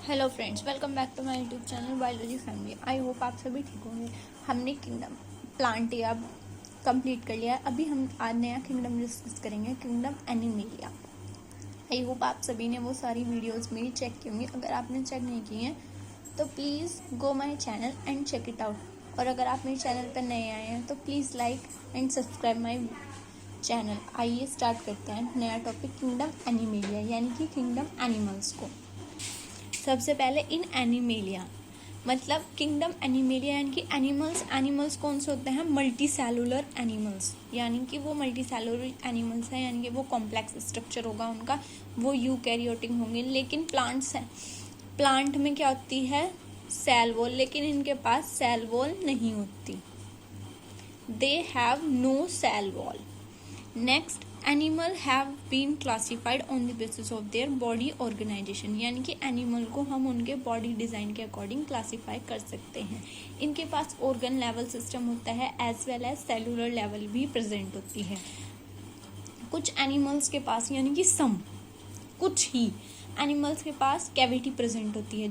Hello friends, welcome back to my YouTube channel biology family. I hope आप सभी ठीक होंगे। हमने किंगडम प्लांटिया कंप्लीट कर लिया है। अभी हम आज नया किंगडम डिस्कस करेंगे, किंगडम एनिमेलिया। आई होप आप सभी ने वो सारी वीडियोस मेरी चेक की होंगी। अगर आपने चेक नहीं की हैं तो please go my channel and check it out. और अगर आप मेरे चैनल पर नए आए हैं तो please like and subscribe my channel. आइए स्टार्ट करते हैं नया टॉपिक, किंगडम एनिमेलिया यानी कि किंगडम एनिमल्स को। सबसे पहले इन एनिमेलिया मतलब किंगडम एनिमेलिया यानी कि एनिमल्स कौन से होते हैं? मल्टी सेलुलर एनिमल्स, यानी कि वो मल्टी सेलुलर एनिमल्स हैं, यानी कि वो कॉम्प्लेक्स स्ट्रक्चर होगा उनका, वो यूकैरियोटिक होंगे। लेकिन प्लांट्स हैं, प्लांट में क्या होती है? सेल वॉल, लेकिन इनके पास सेल वॉल नहीं होती। They have no cell wall. Next, animal have been classified on the basis of their body organization, यानी कि एनिमल को हम उनके बॉडी डिजाइन के अकॉर्डिंग क्लासिफाई कर सकते हैं। इनके पास ऑर्गन लेवल सिस्टम होता है as well as cellular level भी प्रेजेंट होती है। कुछ एनिमल्स के पास, यानी कि कुछ ही एनिमल्स के पास कैविटी प्रेजेंट होती है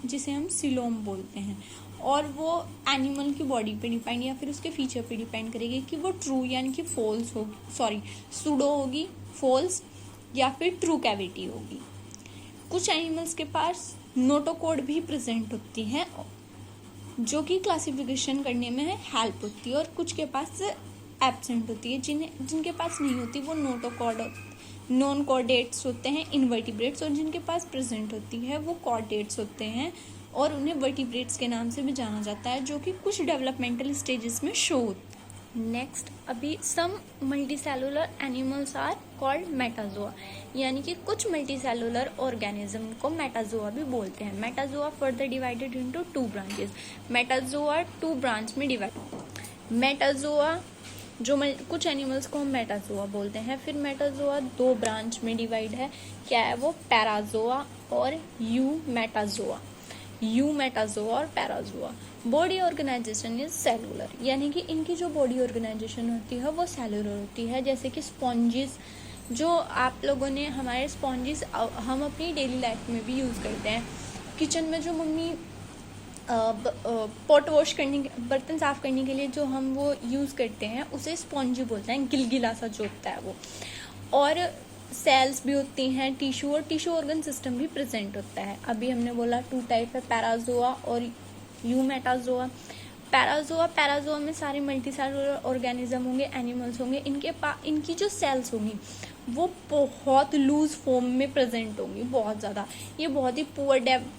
जिसे हम सिलोम बोलते हैं, और वो एनिमल की बॉडी पे डिपेंड या फिर उसके फीचर पे डिपेंड करेगी कि वो ट्रू यानी कि फॉल्स होगी, सूडो होगी, फॉल्स, या फिर ट्रू कैविटी होगी। कुछ एनिमल्स के पास नोटोकोड भी प्रेजेंट होती है जो कि क्लासिफिकेशन करने में हेल्प होती है, और कुछ के पास एब्सेंट होती है। जिनके पास नहीं होती वो नॉन कॉर्डेट्स होते हैं, इनवर्टिब्रेट्स, और जिनके पास प्रेजेंट होती है वो कॉर्डेट्स होते हैं, और उन्हें वर्टिब्रेट्स के नाम से भी जाना जाता है, जो कि कुछ डेवलपमेंटल स्टेजेस में शो होते हैं। नेक्स्ट, अभी some multicellular animals are called metazoa, यानी कि कुछ मल्टीसेलुलर ऑर्गेनिज्म को मेटाजोआ भी बोलते हैं। Metazoa further divided into 2 branches. Metazoa 2 branch में डिवाइड। मेटाजोआ कुछ एनिमल्स को हम मेटाजोआ बोलते हैं। फिर मेटाजोआ 2 ब्रांच में डिवाइड है। क्या है वो? पैराजोआ और यूमेटाजोआ और parazoa. Body organization is cellular, यानी कि इनकी जो बॉडी ऑर्गेनाइजेशन होती है वो सेलुलर होती है। जैसे कि स्पॉन्जिस, जो आप लोगों ने हमारे स्पॉन्जिस हम अपनी डेली लाइफ में भी यूज़ करते हैं। किचन में जो मम्मी पॉट वॉश करने, बर्तन साफ करने के लिए जो हम वो यूज़ करते हैं उसे स्पॉन्जी बोलते हैं, गिलगिला सा जो होता है वो। और सेल्स भी होती हैं, टिश्यू और टिश्यू ऑर्गन सिस्टम भी प्रेजेंट होता है। अभी हमने बोला 2 टाइप है, पैराजोआ और यूमेटाजोआ। पैराजोआ में सारे मल्टीसेलुलर ऑर्गेनिज्म होंगे, एनिमल्स होंगे। इनकी जो सेल्स होंगी वो बहुत लूज फॉर्म में प्रेजेंट होंगी, बहुत ज़्यादा। ये बहुत ही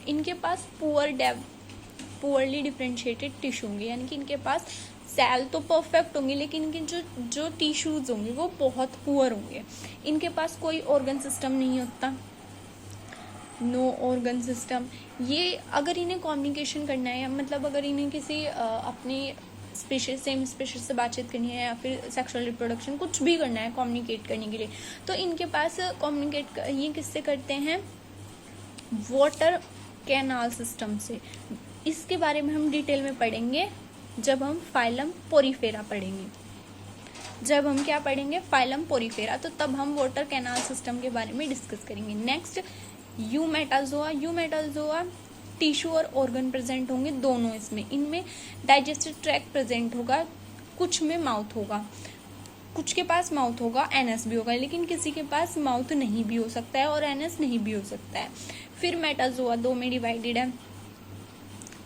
इनके पास पुअरली डिफ्रेंशिएटेड टिश्यू होंगे, यानी कि इनके पास सेल तो परफेक्ट होंगे, लेकिन इनके जो टिश्यूज होंगे वो बहुत पुअर होंगे। इनके पास कोई ऑर्गन सिस्टम नहीं होता, नो ऑर्गन सिस्टम। ये अगर इन्हें कम्युनिकेशन करना है, मतलब अगर इन्हें किसी अपनी सेम स्पीशीज से बातचीत करनी है या फिर सेक्सुअल रिप्रोडक्शन कुछ भी करना है कम्युनिकेट करने के लिए, तो इनके पास कम्युनिकेट ये किससे करते हैं? वाटर कैनाल सिस्टम से। इसके बारे में हम डिटेल में पढ़ेंगे जब हम फाइलम पोरीफेरा पढ़ेंगे। जब हम क्या पढ़ेंगे? फाइलम पोरीफेरा, तो तब हम वाटर कैनाल सिस्टम के बारे में डिस्कस करेंगे। नेक्स्ट, यूमेटाजोआ टिश्यू और ऑर्गन प्रेजेंट होंगे दोनों इसमें। इनमें डाइजेस्टिव ट्रैक्ट प्रेजेंट होगा, कुछ में माउथ होगा, कुछ के पास माउथ होगा, एनएस भी होगा, लेकिन किसी के पास माउथ नहीं भी हो सकता है और एनएस नहीं भी हो सकता है। फिर मेटाजोआ 2 में डिवाइडेड है,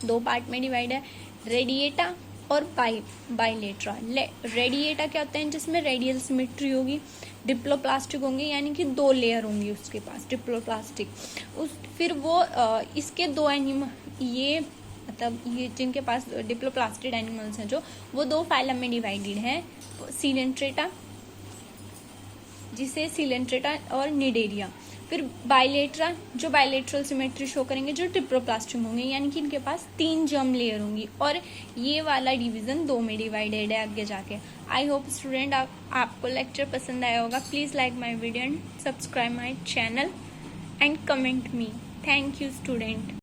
2 पार्ट में डिवाइड है, रेडिएटा और बाइलेट्रा। रेडिएटा क्या होता है? जिसमें रेडियल सिमेट्री होगी, डिप्लोप्लास्टिक होंगे, यानी कि 2 लेयर होंगी उसके पास, डिप्लोप्लास्टिक। फिर वो इसके 2 एनिमल, ये जिनके पास डिप्लोप्लास्टिड एनिमल्स हैं जो, वो 2 फाइलम में डिवाइडेड है, सिलेंट्रेटा, जिसे सिलेंट्रेटा और निडेरिया। फिर बाइलेट्रा, जो बाइलेट्रल सिमेट्री शो करेंगे, जो ट्रिप्लोप्लास्टिक होंगे, यानी कि इनके पास 3 जर्म लेयर होंगी, और ये वाला डिवीजन 2 में डिवाइडेड है आगे जाके। आई होप स्टूडेंट आपको लेक्चर पसंद आया होगा। Please like my video and subscribe my channel and comment me. Thank you student.